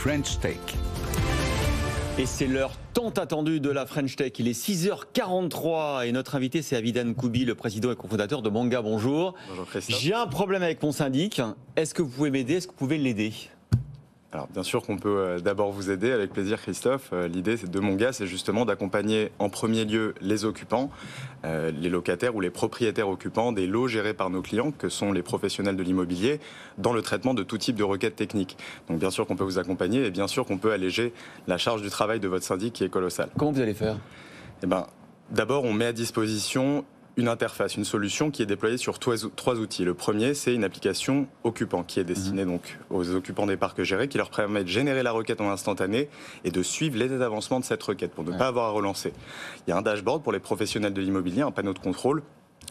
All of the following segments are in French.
French Tech. Et c'est l'heure tant attendue de la French Tech. Il est 6h43 et notre invité c'est Avidan Koubi, le président et cofondateur de Manga. Bonjour. Bonjour Christophe. J'ai un problème avec mon syndic. Est-ce que vous pouvez m'aider? Est-ce que vous pouvez l'aider? Alors bien sûr qu'on peut d'abord vous aider avec plaisir Christophe. L'idée de Manga, c'est justement d'accompagner en premier lieu les occupants, les locataires ou les propriétaires occupants des lots gérés par nos clients, que sont les professionnels de l'immobilier, dans le traitement de tout type de requêtes techniques. Donc bien sûr qu'on peut vous accompagner et bien sûr qu'on peut alléger la charge du travail de votre syndic qui est colossale. Comment vous allez faire? D'abord on met à disposition une interface, une solution qui est déployée sur trois outils. Le premier, c'est une application occupant qui est destinée donc aux occupants des parcs gérés, qui leur permet de générer la requête en instantané et de suivre l'état d'avancement de cette requête pour ne pas avoir à relancer. Il y a un dashboard pour les professionnels de l'immobilier, un panneau de contrôle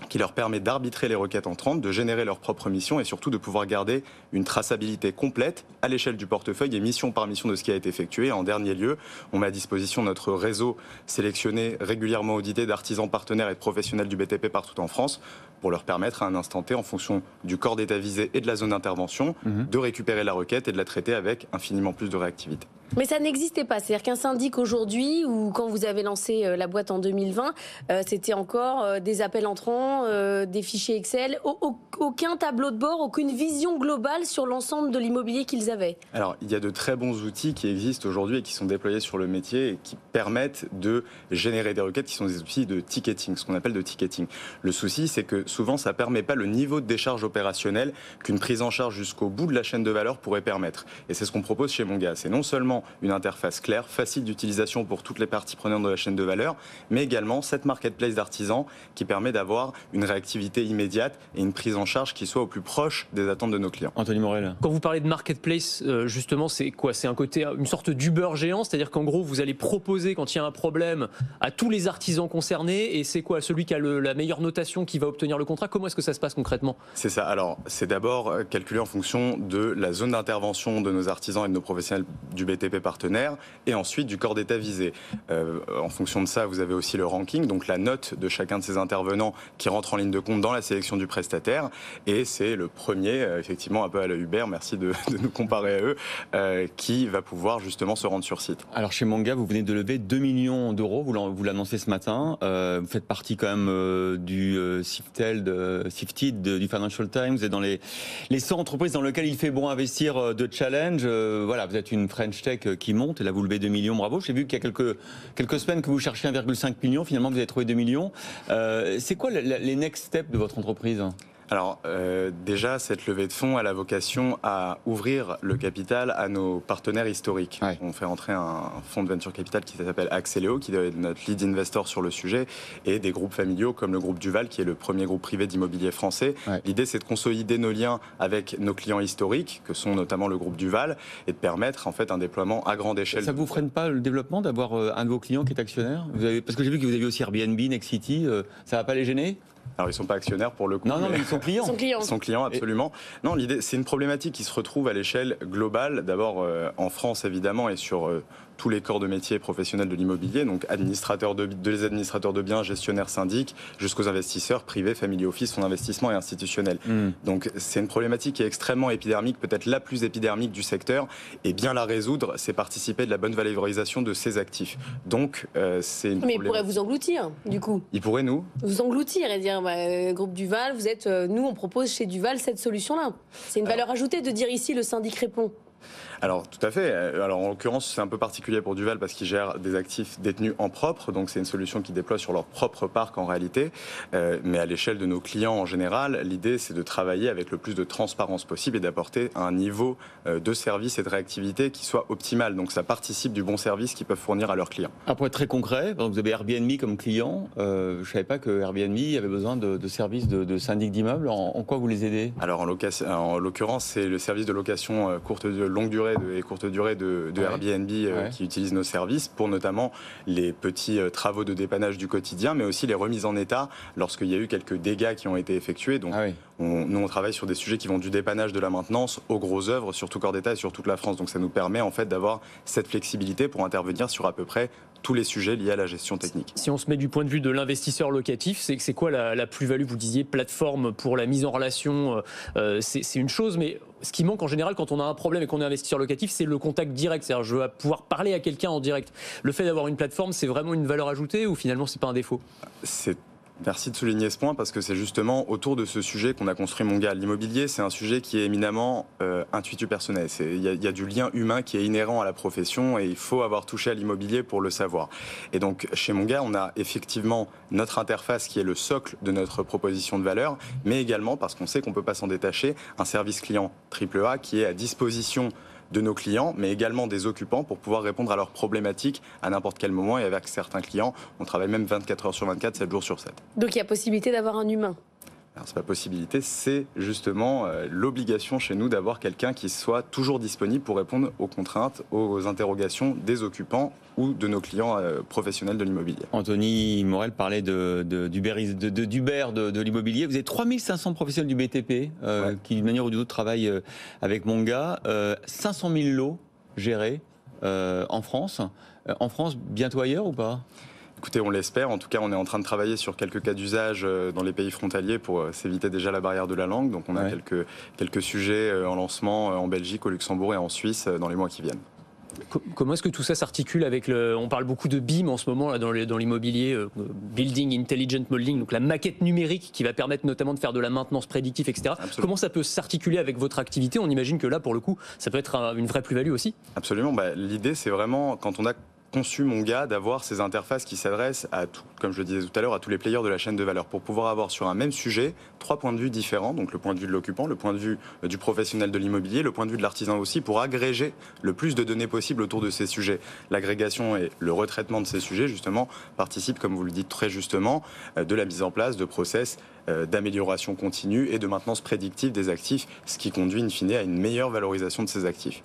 qui leur permet d'arbitrer les requêtes entrantes, de générer leur propre mission et surtout de pouvoir garder une traçabilité complète à l'échelle du portefeuille et mission par mission de ce qui a été effectué. Et en dernier lieu, on met à disposition notre réseau sélectionné, régulièrement audité d'artisans partenaires et de professionnels du BTP partout en France pour leur permettre à un instant T, en fonction du corps d'état visé et de la zone d'intervention, de récupérer la requête et de la traiter avec infiniment plus de réactivité. Mais ça n'existait pas, c'est-à-dire qu'un syndic aujourd'hui, ou quand vous avez lancé la boîte en 2020, c'était encore des appels entrants, des fichiers Excel, aucun tableau de bord, aucune vision globale sur l'ensemble de l'immobilier qu'ils avaient. Alors, il y a de très bons outils qui existent aujourd'hui et qui sont déployés sur le métier et qui permettent de générer des requêtes qui sont des outils de ticketing, ce qu'on appelle de ticketing. Le souci, c'est que souvent, ça ne permet pas le niveau de décharge opérationnelle qu'une prise en charge jusqu'au bout de la chaîne de valeur pourrait permettre. Et c'est ce qu'on propose chez Manga. C'est non seulement une interface claire, facile d'utilisation pour toutes les parties prenantes de la chaîne de valeur, mais également cette marketplace d'artisans qui permet d'avoir une réactivité immédiate et une prise en charge qui soit au plus proche des attentes de nos clients. Anthony Morel. Quand vous parlez de marketplace, justement, c'est quoi? C'est un côté, une sorte d'Uber géant, c'est-à-dire qu'en gros, vous allez proposer quand il y a un problème à tous les artisans concernés, et c'est quoi? Celui qui a la meilleure notation qui va obtenir le contrat? Comment est-ce que ça se passe concrètement? C'est ça. Alors, c'est d'abord calculé en fonction de la zone d'intervention de nos artisans et de nos professionnels du BTP partenaires, et ensuite du corps d'état visé. En fonction de ça, vous avez aussi le ranking, donc la note de chacun de ces intervenants qui rentre en ligne de compte dans la sélection du prestataire, et c'est le premier, effectivement un peu à la Uber, merci de nous comparer à eux, qui va pouvoir justement se rendre sur site. Alors chez Manga, vous venez de lever 2 millions d'euros, vous l'annoncez ce matin, vous faites partie quand même du Sifted du Financial Times, vous êtes dans les 100 entreprises dans lesquelles il fait bon investir de challenge. Voilà, vous êtes une French Tech qui monte, et là vous levez 2 millions, bravo. J'ai vu qu'il y a quelques semaines que vous cherchiez 1,5 million, finalement vous avez trouvé 2 millions. C'est quoi les next steps de votre entreprise ? Alors déjà, cette levée de fonds a la vocation à ouvrir le capital à nos partenaires historiques. Ouais. On fait rentrer un fonds de venture capital qui s'appelle Axeléo, qui est notre lead investor sur le sujet, et des groupes familiaux comme le groupe Duval, qui est le premier groupe privé d'immobilier français. Ouais. L'idée, c'est de consolider nos liens avec nos clients historiques, que sont notamment le groupe Duval, et de permettre en fait un déploiement à grande échelle. Ça ne vous freine pas le développement d'avoir un de vos clients qui est actionnaire? Parce que j'ai vu que vous avez aussi Airbnb, Nexity, ça ne va pas les gêner? Alors, ils ne sont pas actionnaires pour le coup. Non, mais ils sont clients. Ils sont clients, absolument. Non, l'idée, c'est une problématique qui se retrouve à l'échelle globale. D'abord, en France, évidemment, et sur tous les corps de métiers professionnels de l'immobilier, donc les administrateurs de biens, gestionnaires syndics, jusqu'aux investisseurs privés, family office, fonds d'investissement et institutionnels. Donc, c'est une problématique qui est extrêmement épidermique, peut-être la plus épidermique du secteur. Et bien la résoudre, c'est participer de la bonne valorisation de ces actifs. Donc, c'est une Mais il pourrait vous engloutir, du coup. Il pourrait vous engloutir et dire, groupe Duval, vous êtes, nous, on propose chez Duval cette solution-là. C'est une valeur ajoutée de dire ici, le syndic répond. Alors, tout à fait. Alors, en l'occurrence, c'est un peu particulier pour Duval parce qu'ils gèrent des actifs détenus en propre. Donc, c'est une solution qu'ils déploient sur leur propre parc en réalité. Mais à l'échelle de nos clients en général, l'idée, c'est de travailler avec le plus de transparence possible et d'apporter un niveau de service et de réactivité qui soit optimal. Donc, ça participe du bon service qu'ils peuvent fournir à leurs clients. Pour être très concret, vous avez Airbnb comme client. Je ne savais pas que Airbnb avait besoin de services de syndic d'immeubles. En quoi vous les aidez? Alors, en l'occurrence, c'est le service de location longue durée et courte durée de Airbnb qui utilisent nos services pour notamment les petits travaux de dépannage du quotidien, mais aussi les remises en état lorsqu'il y a eu quelques dégâts qui ont été effectués. Donc, nous, on travaille sur des sujets qui vont du dépannage de la maintenance aux grosses œuvres sur tout corps d'état et sur toute la France. Donc, ça nous permet en fait d'avoir cette flexibilité pour intervenir sur à peu près tous les sujets liés à la gestion technique. Si on se met du point de vue de l'investisseur locatif, c'est quoi la plus-value? Vous disiez plateforme pour la mise en relation, c'est une chose, mais ce qui manque en général quand on a un problème et qu'on est investisseur locatif, c'est le contact direct. C'est-à-dire, je veux pouvoir parler à quelqu'un en direct. Le fait d'avoir une plateforme, c'est vraiment une valeur ajoutée ou finalement c'est pas un défaut? Merci de souligner ce point parce que c'est justement autour de ce sujet qu'on a construit Monga. L'immobilier, c'est un sujet qui est éminemment intuitu personnel. Il y a du lien humain qui est inhérent à la profession et il faut avoir touché à l'immobilier pour le savoir. Et donc chez Monga, on a effectivement notre interface qui est le socle de notre proposition de valeur, mais également, parce qu'on sait qu'on ne peut pas s'en détacher, un service client AAA qui est à disposition de nos clients, mais également des occupants pour pouvoir répondre à leurs problématiques à n'importe quel moment. Et avec certains clients, on travaille même 24 heures sur 24, 7 jours sur 7. Donc il y a possibilité d'avoir un humain? Alors, c'est pas possibilité, c'est justement l'obligation chez nous d'avoir quelqu'un qui soit toujours disponible pour répondre aux contraintes, aux interrogations des occupants ou de nos clients professionnels de l'immobilier. Anthony Morel parlait d'Uber de l'immobilier. Vous avez 3500 professionnels du BTP qui, d'une manière ou d'une autre, travaillent avec Monga. 500 000 lots gérés en France. En France, bientôt ailleurs ou pas ? Écoutez, on l'espère. En tout cas, on est en train de travailler sur quelques cas d'usage dans les pays frontaliers pour s'éviter déjà la barrière de la langue. Donc on a quelques sujets en lancement en Belgique, au Luxembourg et en Suisse dans les mois qui viennent. Comment est-ce que tout ça s'articule avec on parle beaucoup de BIM en ce moment là, dans l'immobilier, Building Intelligent Modeling, donc la maquette numérique qui va permettre notamment de faire de la maintenance prédictive, etc. Absolument. Comment ça peut s'articuler avec votre activité? On imagine que là, pour le coup, ça peut être une vraie plus-value aussi. Absolument. L'idée, c'est vraiment, quand on a conçu Monga, d'avoir ces interfaces qui s'adressent à tout, comme je le disais tout à l'heure, à tous les players de la chaîne de valeur pour pouvoir avoir sur un même sujet 3 points de vue différents, donc le point de vue de l'occupant, le point de vue du professionnel de l'immobilier, le point de vue de l'artisan aussi, pour agréger le plus de données possible autour de ces sujets. L'agrégation et le retraitement de ces sujets, justement, participent, comme vous le dites très justement, de la mise en place de process d'amélioration continue et de maintenance prédictive des actifs, ce qui conduit in fine à une meilleure valorisation de ces actifs.